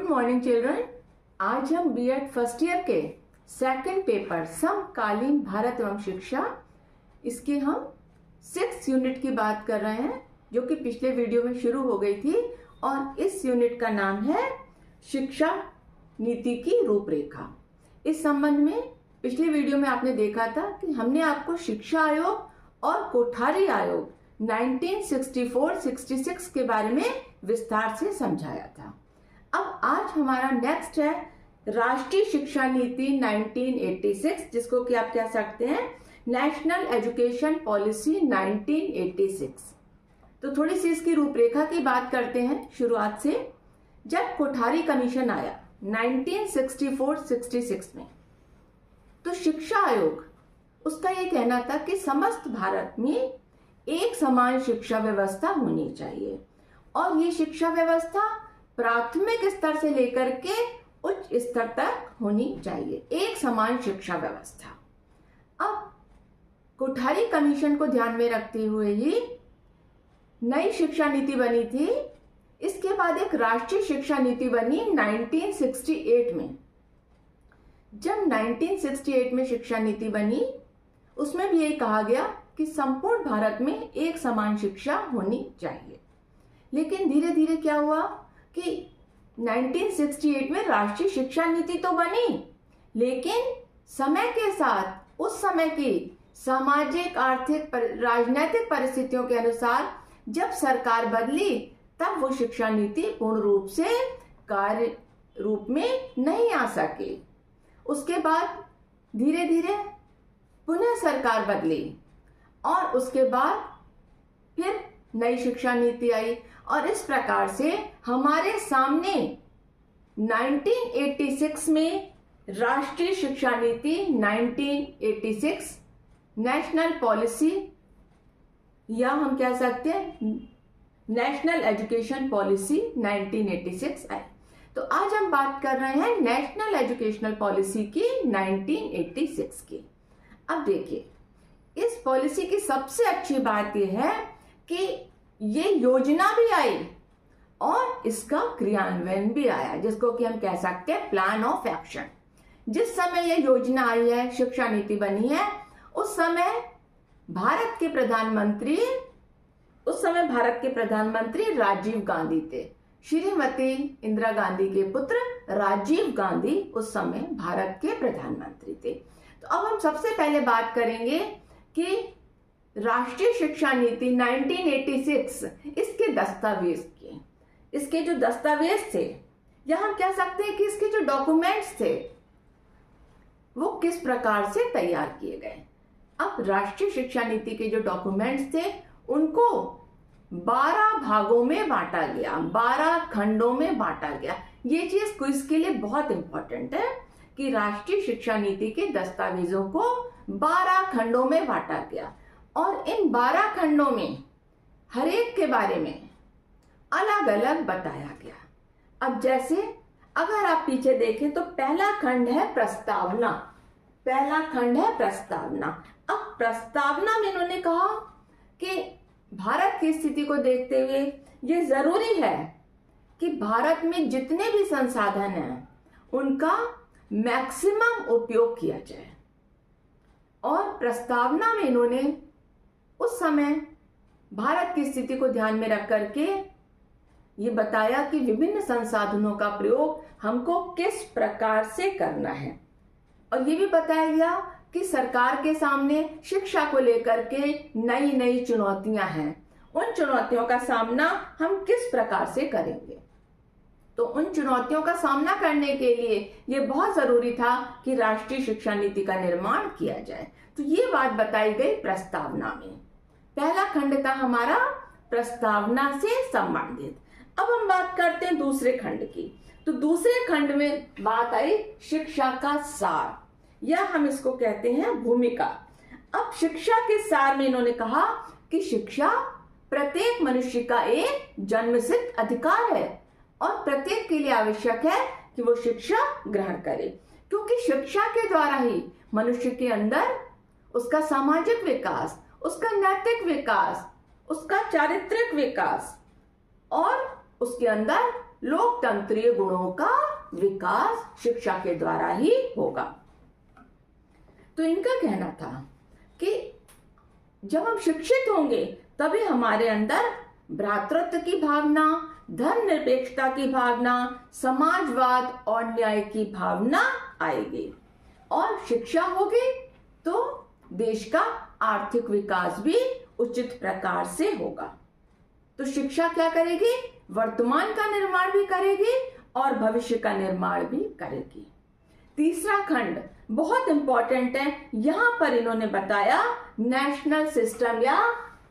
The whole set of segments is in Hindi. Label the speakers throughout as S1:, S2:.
S1: Good morning children. आज हम बीएड फर्स्ट ईयर के सेकंड पेपर समकालीन भारत एवं शिक्षा, इसके हम 6 यूनिट की बात कर रहे हैं जो कि पिछले वीडियो में शुरू हो गई थी। और इस यूनिट का नाम है शिक्षा नीति की रूपरेखा। इस संबंध में पिछले वीडियो में आपने देखा था कि हमने आपको शिक्षा आयोग और कोठारी आयोग 1964-66 के बारे में विस्तार से समझाया था। अब आज हमारा नेक्स्ट है राष्ट्रीय शिक्षा नीति 1986, जिसको कि आप कह सकते हैं नेशनल एजुकेशन पॉलिसी 1986। तो थोड़ी सी इसकी रूपरेखा की बात करते हैं शुरुआत से। जब कोठारी कमीशन आया 1964-66 में, तो शिक्षा आयोग, उसका ये कहना था कि समस्त भारत में एक समान शिक्षा व्यवस्था होनी चाहिए और ये शिक्षा व्यवस्था प्राथमिक स्तर से लेकर के उच्च स्तर तक होनी चाहिए, एक समान शिक्षा व्यवस्था। अब कोठारी कमीशन को ध्यान में रखते हुए ही नई शिक्षा नीति बनी थी। इसके बाद एक राष्ट्रीय शिक्षा नीति बनी 1968 में। जब 1968 में शिक्षा नीति बनी, उसमें भी यही कहा गया कि संपूर्ण भारत में एक समान शिक्षा होनी चाहिए। लेकिन धीरे धीरे क्या हुआ कि 1968 में राष्ट्रीय शिक्षा नीति तो बनी, लेकिन समय के साथ उस समय की सामाजिक, आर्थिक, राजनीतिक परिस्थितियों के अनुसार जब सरकार बदली, तब वो शिक्षा नीति पूर्ण रूप से कार्य रूप में नहीं आ सकी। उसके बाद धीरे धीरे पुनः सरकार बदली और उसके बाद फिर नई शिक्षा नीति आई और इस प्रकार से हमारे सामने 1986 में राष्ट्रीय शिक्षा नीति 1986 नेशनल पॉलिसी, या हम कह सकते हैं नेशनल एजुकेशन पॉलिसी 1986 आई। तो आज हम बात कर रहे हैं नेशनल एजुकेशनल पॉलिसी की 1986 की। अब देखिए, इस पॉलिसी की सबसे अच्छी बात यह है कि ये योजना भी आई और इसका क्रियान्वयन भी आया, जिसको कि हम कह सकते हैं प्लान ऑफ एक्शन। जिस समय ये योजना आई है, शिक्षा नीति बनी है, उस समय भारत के प्रधानमंत्री राजीव गांधी थे। श्रीमती इंदिरा गांधी के पुत्र राजीव गांधी उस समय भारत के प्रधानमंत्री थे। तो अब हम सबसे पहले बात करेंगे कि राष्ट्रीय शिक्षा नीति 1986 इसके दस्तावेज की, इसके जो दस्तावेज थे, या हम कह सकते हैं कि इसके जो डॉक्यूमेंट्स थे, वो किस प्रकार से तैयार किए गए। अब राष्ट्रीय शिक्षा नीति के जो डॉक्यूमेंट्स थे, उनको 12 भागों में बांटा गया, 12 खंडों में बांटा गया। ये चीज क्विज के लिए बहुत इंपॉर्टेंट है कि राष्ट्रीय शिक्षा नीति के दस्तावेजों को 12 खंडों में बांटा गया और इन 12 खंडों में हर एक के बारे में अलग अलग बताया गया। अब जैसे अगर आप पीछे देखें तो पहला खंड है प्रस्तावना। अब प्रस्तावना में इन्होंने कहा कि भारत की स्थिति को देखते हुए ये जरूरी है कि भारत में जितने भी संसाधन हैं उनका मैक्सिमम उपयोग किया जाए। और प्रस्तावना में इन्होंने उस समय भारत की स्थिति को ध्यान में रख करके ये बताया कि विभिन्न संसाधनों का प्रयोग हमको किस प्रकार से करना है। और ये भी बताया गया कि सरकार के सामने शिक्षा को लेकर के नई नई चुनौतियां हैं, उन चुनौतियों का सामना हम किस प्रकार से करेंगे। तो उन चुनौतियों का सामना करने के लिए ये बहुत जरूरी था कि राष्ट्रीय शिक्षा नीति का निर्माण किया जाए। तो ये बात बताई गई प्रस्तावना में। पहला खंड था हमारा प्रस्तावना से संबंधित। अब हम बात करते हैं दूसरे खंड की। तो दूसरे खंड में बात आई शिक्षा का सार, या हम इसको कहते हैं भूमिका। अब शिक्षा के सार में इन्होंने कहा कि शिक्षा प्रत्येक मनुष्य का एक जन्मसिद्ध अधिकार है और प्रत्येक के लिए आवश्यक है कि वो शिक्षा ग्रहण करे, क्योंकि शिक्षा के द्वारा ही मनुष्य के अंदर उसका सामाजिक विकास, उसका नैतिक विकास, उसका चारित्रिक विकास और उसके अंदर लोकतंत्रीय गुणों का विकास शिक्षा के द्वारा ही होगा। तो इनका कहना था कि जब हम शिक्षित होंगे तभी हमारे अंदर भ्रातृत्व की भावना, धर्मनिरपेक्षता की भावना, समाजवाद और न्याय की भावना आएगी, और शिक्षा होगी तो देश का आर्थिक विकास भी उचित प्रकार से होगा। तो शिक्षा क्या करेगी? वर्तमान का निर्माण भी करेगी और भविष्य का निर्माण भी करेगी। तीसरा खंड बहुत इंपॉर्टेंट है। यहां पर इन्होंने बताया नेशनल सिस्टम या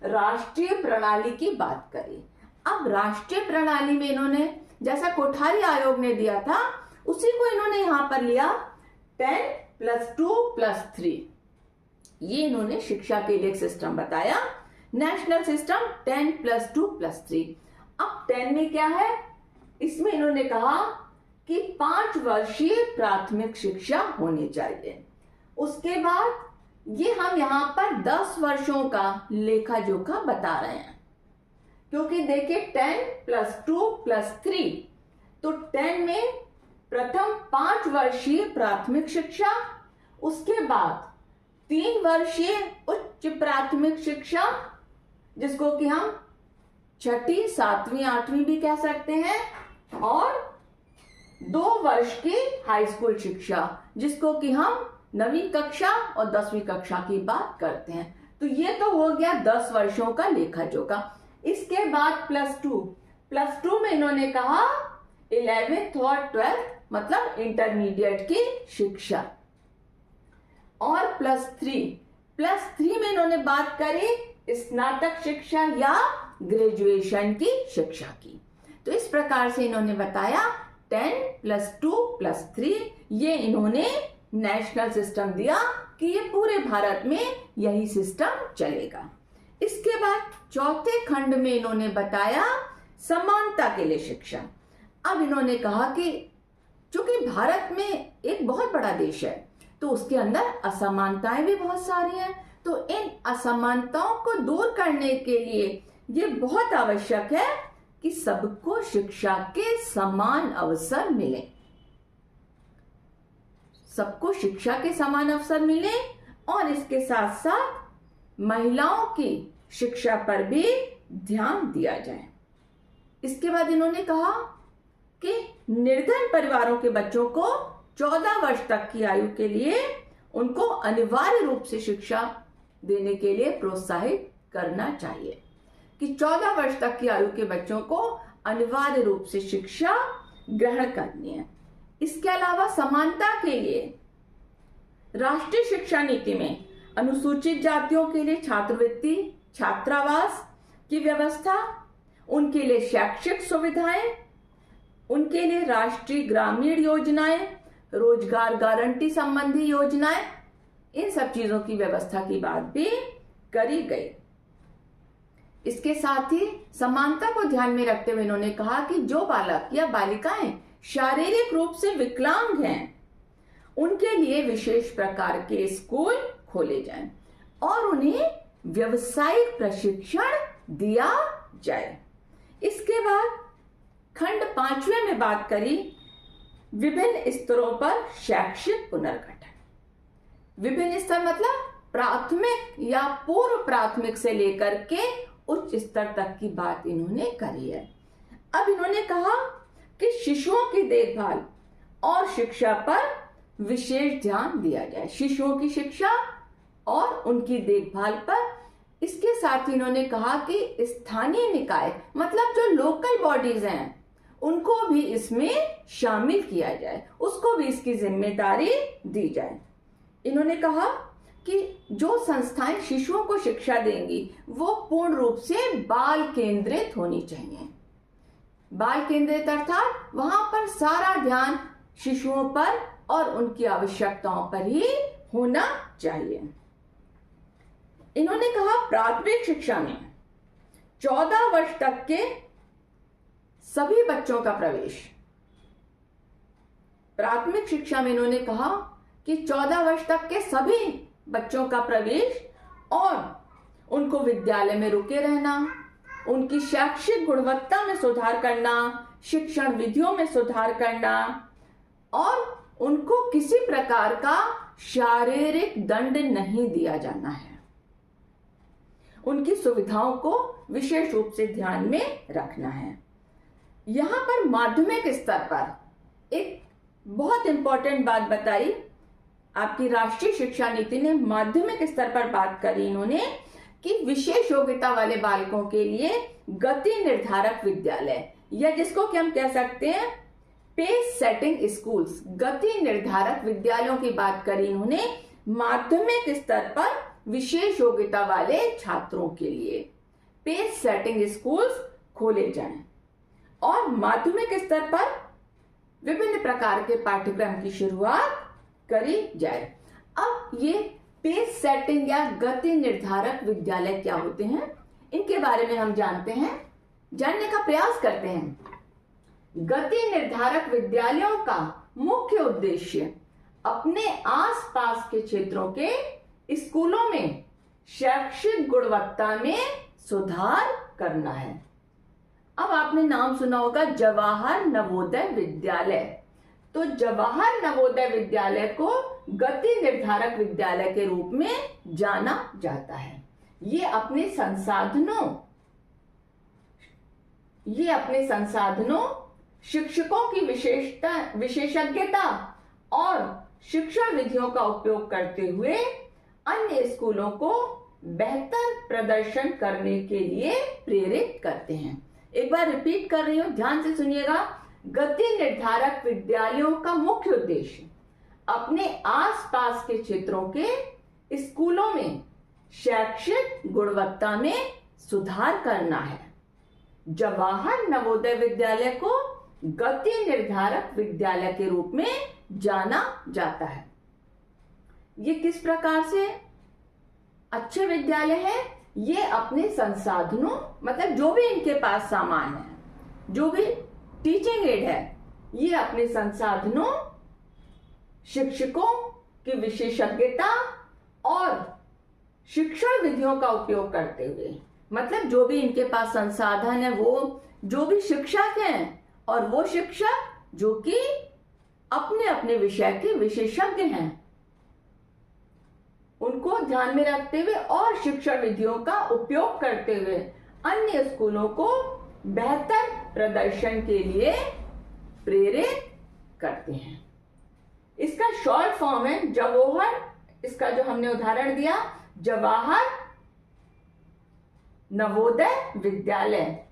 S1: राष्ट्रीय प्रणाली की बात करी। अब राष्ट्रीय प्रणाली में इन्होंने जैसा कोठारी आयोग ने दिया था उसी को इन्होंने यहां पर लिया 10+2+3। ये इन्होंने शिक्षा के लिए एक सिस्टम बताया, नेशनल सिस्टम 10+2+3। अब 10 में क्या है? इसमें इन्होंने कहा कि 5 वर्षीय प्राथमिक शिक्षा होनी चाहिए। उसके बाद ये हम यहाँ पर 10 वर्षों का लेखा जोखा बता रहे हैं, क्योंकि देखिए 10+2+3, तो 10 में प्रथम 5 वर्षीय प्राथमिक शिक्षा, उसके बाद 3 वर्षीय उच्च प्राथमिक शिक्षा जिसको कि हम 6ठी, 7वीं, 8वीं भी कह सकते हैं, और 2 वर्ष की हाई स्कूल शिक्षा जिसको कि हम 9वीं कक्षा और 10वीं कक्षा की बात करते हैं। तो ये तो हो गया 10 वर्षों का लेखा जोखा। इसके बाद +2 में इन्होंने कहा 11th और 12th मतलब इंटरमीडिएट की शिक्षा, और +3 में इन्होंने बात करी स्नातक शिक्षा या ग्रेजुएशन की शिक्षा की। तो इस प्रकार से इन्होंने बताया 10+2+3, ये इन्होंने नेशनल सिस्टम दिया कि ये पूरे भारत में यही सिस्टम चलेगा। इसके बाद चौथे खंड में इन्होंने बताया समानता के लिए शिक्षा। अब इन्होंने कहा कि चूंकि भारत में एक बहुत बड़ा देश है तो उसके अंदर असमानताएं भी बहुत सारी हैं, तो इन असमानताओं को दूर करने के लिए ये बहुत आवश्यक है कि सबको शिक्षा के समान अवसर मिले, सबको शिक्षा के समान अवसर मिले, और इसके साथ साथ महिलाओं की शिक्षा पर भी ध्यान दिया जाए। इसके बाद इन्होंने कहा कि निर्धन परिवारों के बच्चों को 14 वर्ष तक की आयु के लिए उनको अनिवार्य रूप से शिक्षा देने के लिए प्रोत्साहित करना चाहिए, कि 14 वर्ष तक की आयु के बच्चों को अनिवार्य रूप से शिक्षा ग्रहण करनी है। इसके अलावा समानता के लिए राष्ट्रीय शिक्षा नीति में अनुसूचित जातियों के लिए छात्रवृत्ति, छात्रावास की व्यवस्था, उनके लिए शैक्षिक सुविधाएं, उनके लिए राष्ट्रीय ग्रामीण योजनाएं, रोजगार गारंटी संबंधी योजनाएं, इन सब चीजों की व्यवस्था की बात भी करी गई। इसके साथ ही समानता को ध्यान में रखते हुए इन्होंने कहा कि जो बालक या बालिकाएं शारीरिक रूप से विकलांग हैं उनके लिए विशेष प्रकार के स्कूल खोले जाएं और उन्हें व्यावसायिक प्रशिक्षण दिया जाए। इसके बाद खंड 5वें में बात करी विभिन्न स्तरों पर शैक्षिक पुनर्गठन। विभिन्न स्तर मतलब प्राथमिक या पूर्व प्राथमिक से लेकर के उच्च स्तर तक की बात इन्होंने करी है। अब इन्होंने कहा कि शिशुओं की देखभाल और शिक्षा पर विशेष ध्यान दिया जाए, शिशुओं की शिक्षा और उनकी देखभाल पर। इसके साथ ही इन्होंने कहा कि स्थानीय निकाय मतलब जो लोकल बॉडीज हैं उनको भी इसमें शामिल किया जाए, उसको भी इसकी जिम्मेदारी दी जाए। इन्होंने कहा कि जो संस्थाएं शिशुओं को शिक्षा देंगी वो पूर्ण रूप से बाल केंद्रित होनी चाहिए। बाल केंद्रित अर्थात वहां पर सारा ध्यान शिशुओं पर और उनकी आवश्यकताओं पर ही होना चाहिए। इन्होंने कहा प्राथमिक शिक्षा में 14 वर्ष तक के सभी बच्चों का प्रवेश। प्राथमिक शिक्षा में इन्होंने कहा कि 14 वर्ष तक के सभी बच्चों का प्रवेश और उनको विद्यालय में रुके रहना, उनकी शैक्षिक गुणवत्ता में सुधार करना, शिक्षण विधियों में सुधार करना और उनको किसी प्रकार का शारीरिक दंड नहीं दिया जाना है। उनकी सुविधाओं को विशेष रूप से ध्यान में रखना है। यहाँ पर माध्यमिक स्तर पर एक बहुत इंपॉर्टेंट बात बताई, आपकी राष्ट्रीय शिक्षा नीति ने माध्यमिक स्तर पर बात करी इन्होंने कि विशेष योग्यता वाले बालकों के लिए गति निर्धारक विद्यालय, या जिसको कि हम कह सकते हैं पेस सेटिंग स्कूल्स, गति निर्धारक विद्यालयों की बात करी इन्होंने माध्यमिक स्तर पर विशेष योग्यता वाले छात्रों के लिए पेस सेटिंग स्कूल्स खोले जाएं और माध्यमिक स्तर पर विभिन्न प्रकार के पाठ्यक्रम की शुरुआत करी जाए। अब ये पेस सेटिंग या गति निर्धारक विद्यालय क्या होते हैं, इनके बारे में हम जानने का प्रयास करते हैं। गति निर्धारक विद्यालयों का मुख्य उद्देश्य अपने आसपास के क्षेत्रों के स्कूलों में शैक्षिक गुणवत्ता में सुधार करना है। अब आपने नाम सुना होगा जवाहर नवोदय विद्यालय, तो जवाहर नवोदय विद्यालय को गति निर्धारक विद्यालय के रूप में जाना जाता है। ये अपने संसाधनों, शिक्षकों की विशेषज्ञता और शिक्षण विधियों का उपयोग करते हुए अन्य स्कूलों को बेहतर प्रदर्शन करने के लिए प्रेरित करते हैं। एक बार रिपीट कर रही हूं, ध्यान से सुनिएगा। गति निर्धारक विद्यालयों का मुख्य उद्देश्य अपने आसपास के क्षेत्रों के स्कूलों में शैक्षिक गुणवत्ता में सुधार करना है। जवाहर नवोदय विद्यालय को गति निर्धारक विद्यालय के रूप में जाना जाता है। ये किस प्रकार से अच्छे विद्यालय है? ये अपने संसाधनों, मतलब जो भी इनके पास सामान है, जो भी टीचिंग एड है, ये अपने संसाधनों, शिक्षकों की विशेषज्ञता और शिक्षण विधियों का उपयोग करते हुए, मतलब जो भी इनके पास संसाधन है, वो जो भी शिक्षक हैं और वो शिक्षक जो कि अपने अपने विषय के विशेषज्ञ हैं, उनको ध्यान में रखते हुए और शिक्षण विधियों का उपयोग करते हुए अन्य स्कूलों को बेहतर प्रदर्शन के लिए प्रेरित करते हैं। इसका शॉर्ट फॉर्म है जवाहर, इसका जो हमने उदाहरण दिया जवाहर नवोदय विद्यालय।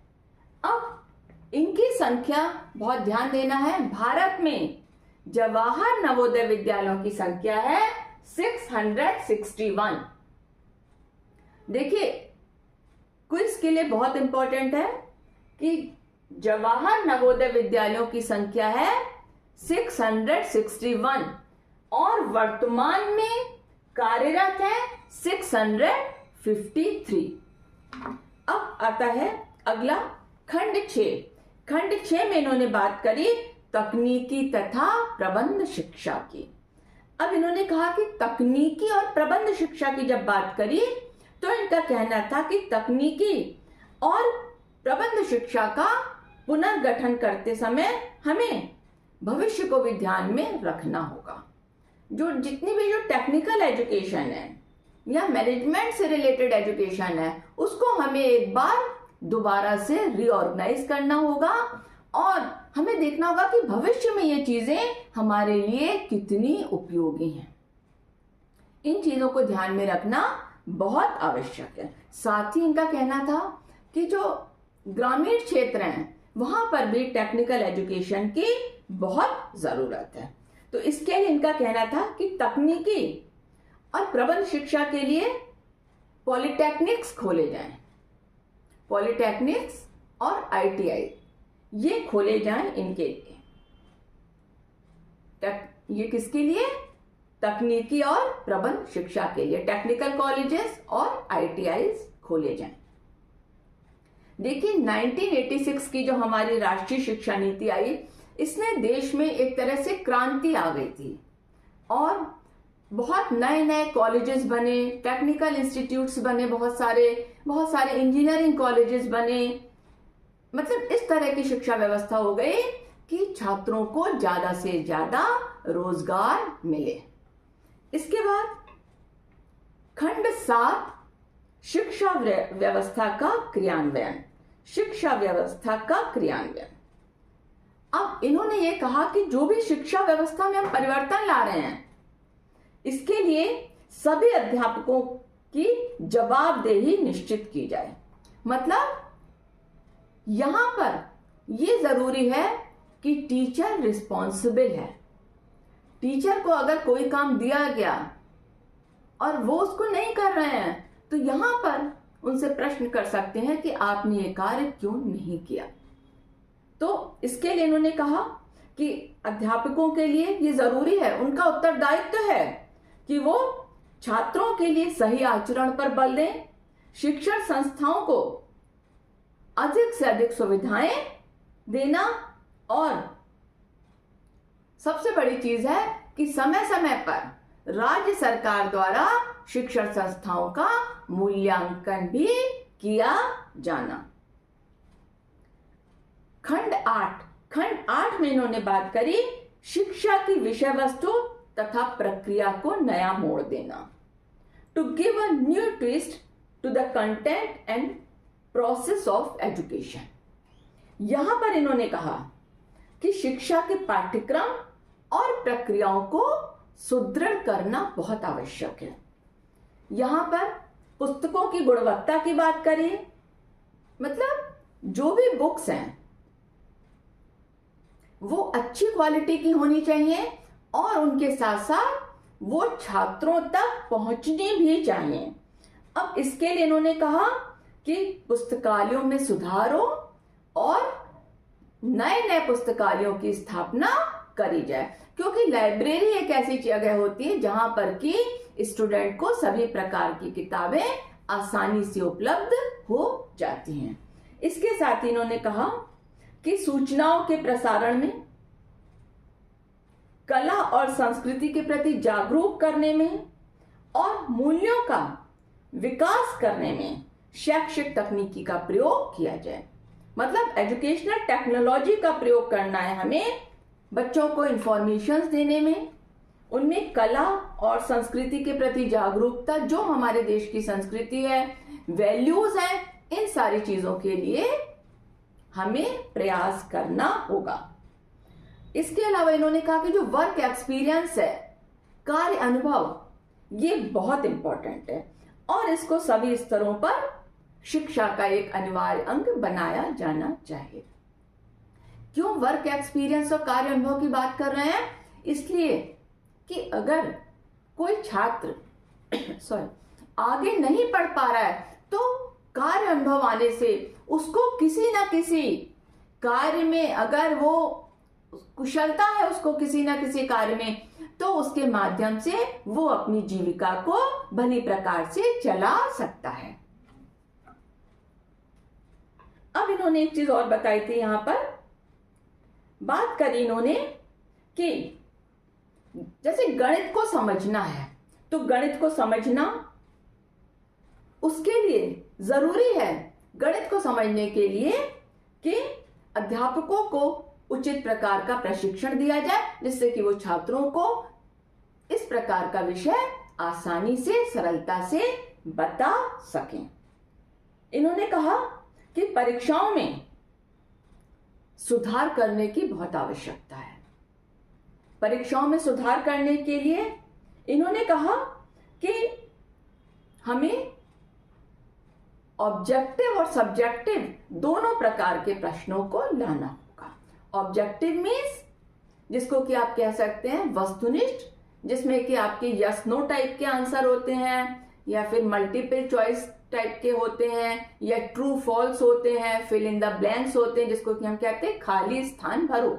S1: अब इनकी संख्या बहुत ध्यान देना है। भारत में जवाहर नवोदय विद्यालयों की संख्या है 661। देखिए, क्विज के लिए बहुत इंपॉर्टेंट है कि जवाहर नवोदय विद्यालयों की संख्या है 661 और वर्तमान में कार्यरत है 653। अब आता है अगला खंड 6। खंड 6 में इन्होंने बात करी तकनीकी तथा प्रबंध शिक्षा की। अब इन्होंने कहा कि तकनीकी और प्रबंध शिक्षा की जब बात करी तो इनका कहना था कि तकनीकी और प्रबंध शिक्षा का पुनर्गठन करते समय हमें भविष्य को भी ध्यान में रखना होगा। जो जितनी भी जो टेक्निकल एजुकेशन है या मैनेजमेंट से रिलेटेड एजुकेशन है, उसको हमें एक बार दोबारा से रीऑर्गेनाइज करना होगा और हमें देखना होगा कि भविष्य में ये चीजें हमारे लिए कितनी उपयोगी हैं। इन चीजों को ध्यान में रखना बहुत आवश्यक है। साथ ही इनका कहना था कि जो ग्रामीण क्षेत्र हैं वहां पर भी टेक्निकल एजुकेशन की बहुत जरूरत है। तो इसके लिए इनका कहना था कि तकनीकी और प्रबंध शिक्षा के लिए पॉलिटेक्निक्स खोले जाएं। पॉलिटेक्निक्स और आईटीआई ये खोले जाएं इनके लिए। ये किसके लिए? तकनीकी और प्रबंध शिक्षा के लिए टेक्निकल कॉलेजेस और आईटीआईज खोले जाएं। देखिए 1986 की जो हमारी राष्ट्रीय शिक्षा नीति आई, इसने देश में एक तरह से क्रांति आ गई थी और बहुत नए नए कॉलेजेस बने, टेक्निकल इंस्टीट्यूट्स बने, बहुत सारे इंजीनियरिंग कॉलेजेस बने, मतलब इस तरह की शिक्षा व्यवस्था हो गई कि छात्रों को ज्यादा से ज्यादा रोजगार मिले। इसके बाद खंड 7 शिक्षा व्यवस्था का क्रियान्वयन। शिक्षा व्यवस्था का क्रियान्वयन। अब इन्होंने ये कहा कि जो भी शिक्षा व्यवस्था में हम परिवर्तन ला रहे हैं, इसके लिए सभी अध्यापकों की जवाबदेही निश्चित की जाए। मतलब यहां पर यह जरूरी है कि टीचर रिस्पॉन्सिबल है। टीचर को अगर कोई काम दिया गया और वो उसको नहीं कर रहे हैं, तो यहां पर उनसे प्रश्न कर सकते हैं कि आपने ये कार्य क्यों नहीं किया। तो इसके लिए इन्होंने कहा कि अध्यापकों के लिए ये जरूरी है, उनका उत्तरदायित्व है कि वो छात्रों के लिए सही आचरण पर बल दें, शिक्षण संस्थाओं को अधिक से अधिक सुविधाएं देना, और सबसे बड़ी चीज है कि समय समय पर राज्य सरकार द्वारा शिक्षण संस्थाओं का मूल्यांकन भी किया जाना। खंड 8 में इन्होंने बात करी शिक्षा की विषय वस्तु तथा प्रक्रिया को नया मोड़ देना। To give a new twist to the content and process of education. यहां पर इन्होंने कहा कि शिक्षा के पाठ्यक्रम और प्रक्रियाओं को सुदृढ़ करना बहुत आवश्यक है। यहां पर पुस्तकों की गुणवत्ता की बात करिए, मतलब जो भी बुक्स हैं वो अच्छी क्वालिटी की होनी चाहिए और उनके साथ साथ वो छात्रों तक पहुंचनी भी चाहिए। अब इसके लिए इन्होंने कहा कि पुस्तकालयों में सुधार हो और नए नए पुस्तकालयों की स्थापना करी जाए, क्योंकि लाइब्रेरी एक ऐसी जगह होती है जहां पर कि स्टूडेंट को सभी प्रकार की किताबें आसानी से उपलब्ध हो जाती हैं। इसके साथ ही इन्होंने कहा कि सूचनाओं के प्रसारण में, कला और संस्कृति के प्रति जागरूक करने में और मूल्यों का विकास करने में शैक्षिक तकनीकी का प्रयोग किया जाए। मतलब एजुकेशनल टेक्नोलॉजी का प्रयोग करना है हमें बच्चों को इंफॉर्मेशन देने में, उनमें कला और संस्कृति के प्रति जागरूकता, जो हमारे देश की संस्कृति है, वैल्यूज हैं, इन सारी चीजों के लिए हमें प्रयास करना होगा। इसके अलावा इन्होंने कहा कि जो वर्क एक्सपीरियंस है, कार्य अनुभव, ये बहुत इंपॉर्टेंट है और इसको सभी स्तरों पर शिक्षा का एक अनिवार्य अंग बनाया जाना चाहिए। क्यों वर्क एक्सपीरियंस और कार्य अनुभव की बात कर रहे हैं? इसलिए कि अगर कोई छात्र आगे नहीं पढ़ पा रहा है तो कार्य अनुभव आने से उसको किसी ना किसी कार्य में, अगर वो कुशलता है उसको किसी ना किसी कार्य में, तो उसके माध्यम से वो अपनी जीविका को भली प्रकार से चला सकता है। अब इन्होंने एक चीज और बताई थी, यहां पर बात करी इन्होंने कि जैसे गणित को समझना है, तो गणित को समझना, उसके लिए जरूरी है गणित को समझने के लिए कि अध्यापकों को उचित प्रकार का प्रशिक्षण दिया जाए, जिससे कि वो छात्रों को इस प्रकार का विषय आसानी से, सरलता से बता सकें। इन्होंने कहा कि परीक्षाओं में सुधार करने की बहुत आवश्यकता है। परीक्षाओं में सुधार करने के लिए इन्होंने कहा कि हमें ऑब्जेक्टिव और सब्जेक्टिव दोनों प्रकार के प्रश्नों को लाना होगा। ऑब्जेक्टिव मीन्स जिसको कि आप कह सकते हैं वस्तुनिष्ठ, जिसमें कि आपके यस नो टाइप के आंसर होते हैं, या फिर मल्टीपल चॉइस टाइप के होते हैं, या ट्रू फॉल्स होते हैं, फिल इन द ब्लैंक्स होते हैं, जिसको कि हम कहते हैं खाली स्थान भरो।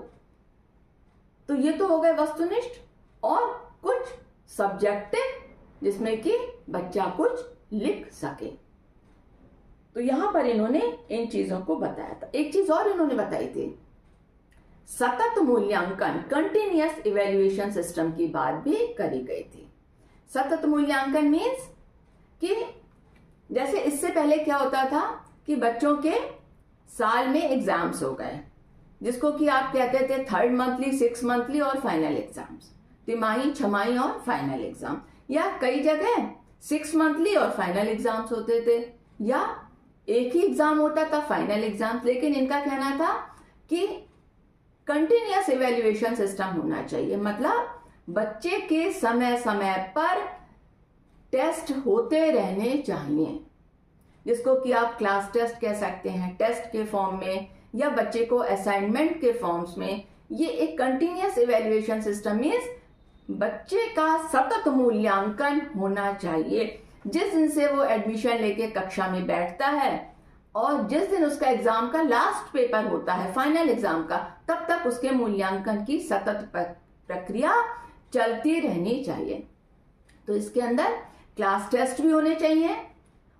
S1: तो ये तो हो गए वस्तुनिष्ठ, और कुछ सब्जेक्टिव जिसमें कि बच्चा कुछ लिख सके। तो यहां पर इन्होंने इन चीजों को बताया था। एक चीज और इन्होंने बताई थी, सतत मूल्यांकन, कंटिन्यूअस इवैल्यूएशन सिस्टम की बात भी करी गई थी। सतत मूल्यांकन मीन्स कि जैसे इससे पहले क्या होता था कि बच्चों के साल में एग्जाम्स हो गए, जिसको कि आप कहते थे 3rd मंथली, 6 मंथली और फाइनल एग्जाम्स, तिमाही, छमाही और फाइनल एग्जाम, या कई जगह 6 मंथली और फाइनल एग्जाम्स होते थे, या एक ही एग्जाम होता था फाइनल एग्जाम। लेकिन इनका कहना था कि कंटिन्यूअस इवैल्यूएशन सिस्टम होना चाहिए, मतलब बच्चे के समय समय पर टेस्ट होते रहने चाहिए, जिसको कि आप क्लास टेस्ट कह सकते हैं, टेस्ट के फॉर्म में या बच्चे को असाइनमेंट के फॉर्म्स में। ये एक कंटिन्यूअस इवैल्यूएशन सिस्टम मीन्स बच्चे का सतत मूल्यांकन होना चाहिए। जिस दिन से वो एडमिशन लेके कक्षा में बैठता है और जिस दिन उसका एग्जाम का लास्ट पेपर होता है, फाइनल एग्जाम का, तब तक उसके मूल्यांकन की सतत प्रक्रिया चलती रहनी चाहिए। तो इसके अंदर क्लास टेस्ट भी होने चाहिए,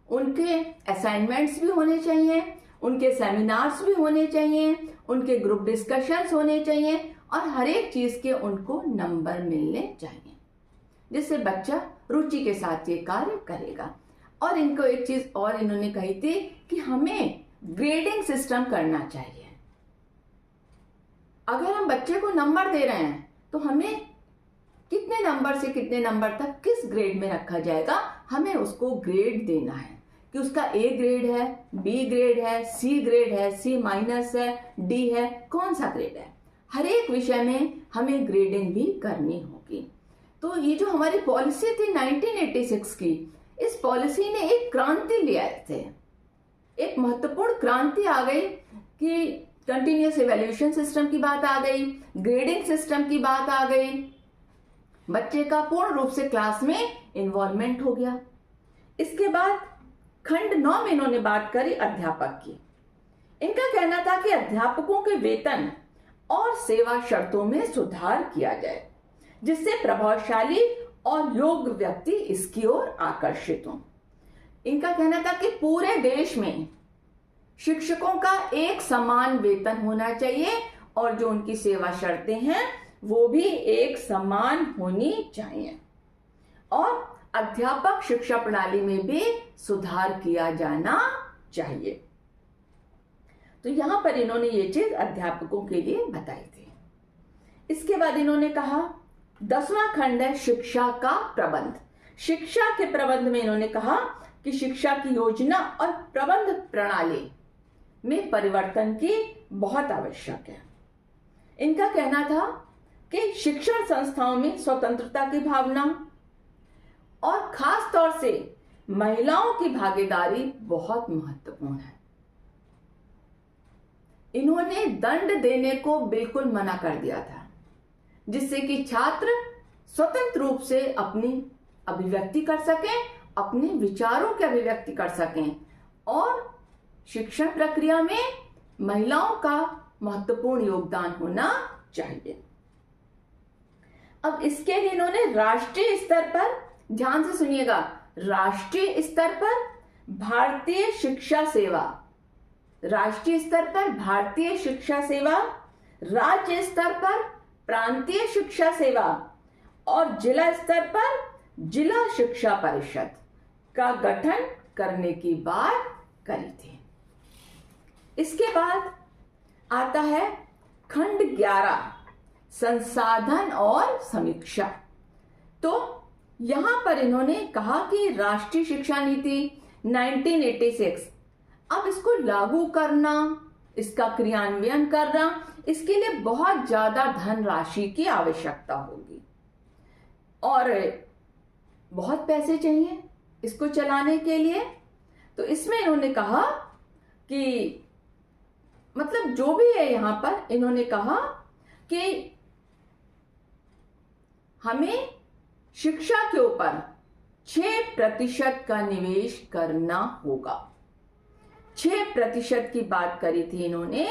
S1: उनके असाइनमेंट्स भी होने चाहिए, उनके सेमिनार्स भी होने चाहिए, उनके ग्रुप डिस्कशंस होने चाहिए और हर एक चीज के उनको नंबर मिलने चाहिए, जिससे बच्चा रुचि के साथ ये कार्य करेगा। और इनको एक चीज और इन्होंने कही थी कि हमें ग्रेडिंग सिस्टम करना चाहिए। अगर हम बच्चे को नंबर दे रहे हैं तो हमें कितने नंबर से कितने नंबर तक किस ग्रेड में रखा जाएगा, हमें उसको ग्रेड देना है कि उसका ए ग्रेड है, बी ग्रेड है, सी ग्रेड है, सी माइनस है, डी है, कौन सा ग्रेड है। हर एक विषय में हमें ग्रेडिंग भी करनी होगी। तो ये जो हमारी पॉलिसी थी 1986 की, इस पॉलिसी ने एक क्रांति ले आए थे, एक महत्वपूर्ण क्रांति आ गई कि कंटिन्यूअस इवैल्यूएशन सिस्टम की बात आ गई, ग्रेडिंग सिस्टम की बात आ गई, बच्चे का पूर्ण रूप से क्लास में इन्वॉल्वमेंट हो गया। इसके बाद खंड 9 में इन्होंने बात करी अध्यापक की। इनका कहना था कि अध्यापकों के वेतन और सेवा शर्तों में सुधार किया जाए, जिससे प्रभावशाली और योग्य व्यक्ति इसकी ओर आकर्षित हों। इनका कहना था कि पूरे देश में शिक्षकों का एक समान वेतन होना चाहिए और जो उनकी सेवा शर्तें हैं वो भी एक समान होनी चाहिए, और अध्यापक शिक्षा प्रणाली में भी सुधार किया जाना चाहिए। तो यहां पर इन्होंने ये चीज अध्यापकों के लिए बताई थी। इसके बाद इन्होंने कहा 10वां खंड है शिक्षा का प्रबंध। शिक्षा के प्रबंध में इन्होंने कहा कि शिक्षा की योजना और प्रबंध प्रणाली में परिवर्तन की बहुत आवश्यक है। इनका कहना था कि शिक्षण संस्थाओं में स्वतंत्रता की भावना और खास तौर से महिलाओं की भागीदारी बहुत महत्वपूर्ण है। इन्होंने दंड देने को बिल्कुल मना कर दिया था, जिससे कि छात्र स्वतंत्र रूप से अपनी अभिव्यक्ति कर सकें, अपने विचारों की अभिव्यक्ति कर सकें, और शिक्षण प्रक्रिया में महिलाओं का महत्वपूर्ण योगदान होना चाहिए। अब इसके लिए इन्होंने राष्ट्रीय स्तर पर, ध्यान से सुनिएगा, राष्ट्रीय स्तर पर भारतीय शिक्षा सेवा, राष्ट्रीय स्तर पर भारतीय शिक्षा सेवा, राज्य स्तर पर प्रांतीय शिक्षा सेवा और जिला स्तर पर जिला शिक्षा परिषद का गठन करने की बात करी थी। इसके बाद आता है खंड 11 संसाधन और समीक्षा। तो यहां पर इन्होंने कहा कि राष्ट्रीय शिक्षा नीति 1986, अब इसको लागू करना, इसका क्रियान्वयन करना, इसके लिए बहुत ज्यादा धनराशि की आवश्यकता होगी और बहुत पैसे चाहिए इसको चलाने के लिए। तो इसमें इन्होंने कहा कि मतलब जो भी है, यहां पर इन्होंने कहा कि हमें शिक्षा के ऊपर 6% का निवेश करना होगा। 6% की बात करी थी इन्होंने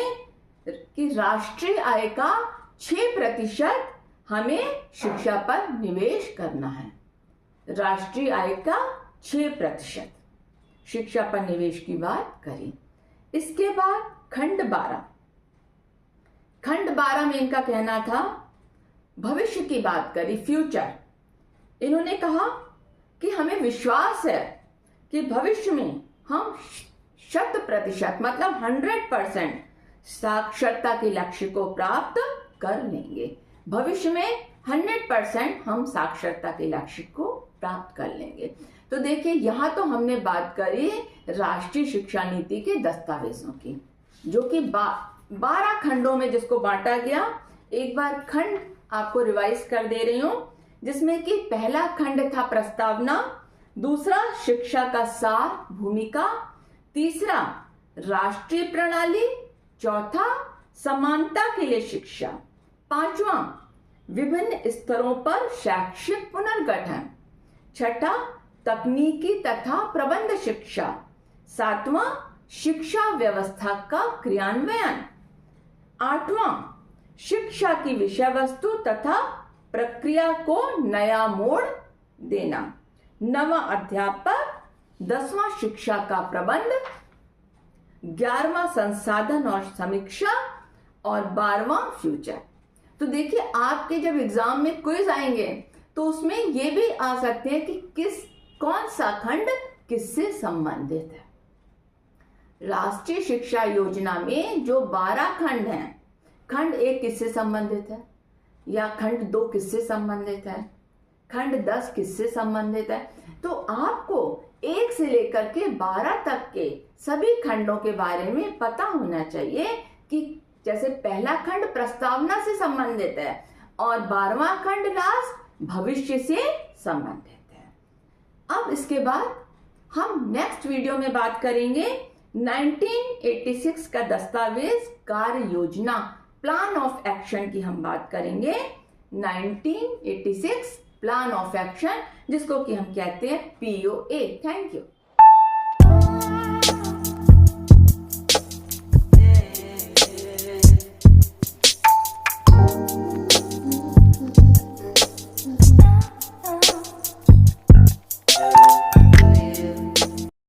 S1: कि राष्ट्रीय आय का 6% हमें शिक्षा पर निवेश करना है। राष्ट्रीय आय का 6% शिक्षा पर निवेश की बात करी। इसके बाद खंड 12 में इनका कहना था भविष्य की बात करी, फ्यूचर। इन्होंने कहा कि हमें विश्वास है कि भविष्य में हम 100% मतलब 100% साक्षरता के लक्ष्य को प्राप्त कर लेंगे। भविष्य में 100% हम साक्षरता के लक्ष्य को प्राप्त कर लेंगे। तो देखिए, यहाँ तो हमने बात करी राष्ट्रीय शिक्षा नीति के दस्तावेजों की, जो कि 12 खंडों में जिसको बांटा गया। एक बार खंड आपको रिवाइज कर दे रही हूं, जिसमें कि पहला खंड था प्रस्तावना, दूसरा शिक्षा का सार भूमिका, तीसरा राष्ट्रीय प्रणाली, चौथा समानता के लिए शिक्षा, पांचवा विभिन्न स्तरों पर शैक्षिक पुनर्गठन, छठा तकनीकी तथा प्रबंध शिक्षा, सातवां शिक्षा व्यवस्था का क्रियान्वयन, आठवां शिक्षा की विषय वस्तु तथा प्रक्रिया को नया मोड़ देना, नवां अध्यापक, 10वां शिक्षा का प्रबंध, 11वां संसाधन और समीक्षा और 12वां फ्यूचर। तो देखिए, आपके जब एग्जाम में क्विज आएंगे तो उसमें ये भी आ सकते हैं कि कौन सा खंड किससे संबंधित है। राष्ट्रीय शिक्षा योजना में जो 12 खंड हैं, खंड 1 किससे संबंधित है, या खंड 2 किससे संबंधित है, खंड 10 किससे संबंधित है। तो आपको 1 से लेकर के 12 तक के सभी खंडों के बारे में पता होना चाहिए कि जैसे पहला खंड प्रस्तावना से संबंधित है और 12वां खंड लास्ट भविष्य से संबंधित है। अब इसके बाद हम नेक्स्ट वीडियो में बात करेंगे 1986 का दस्तावेज कार्य योजना, प्लान ऑफ एक्शन की हम बात करेंगे। 1986 प्लान ऑफ एक्शन, जिसको कि हम कहते हैं POA। Thank you.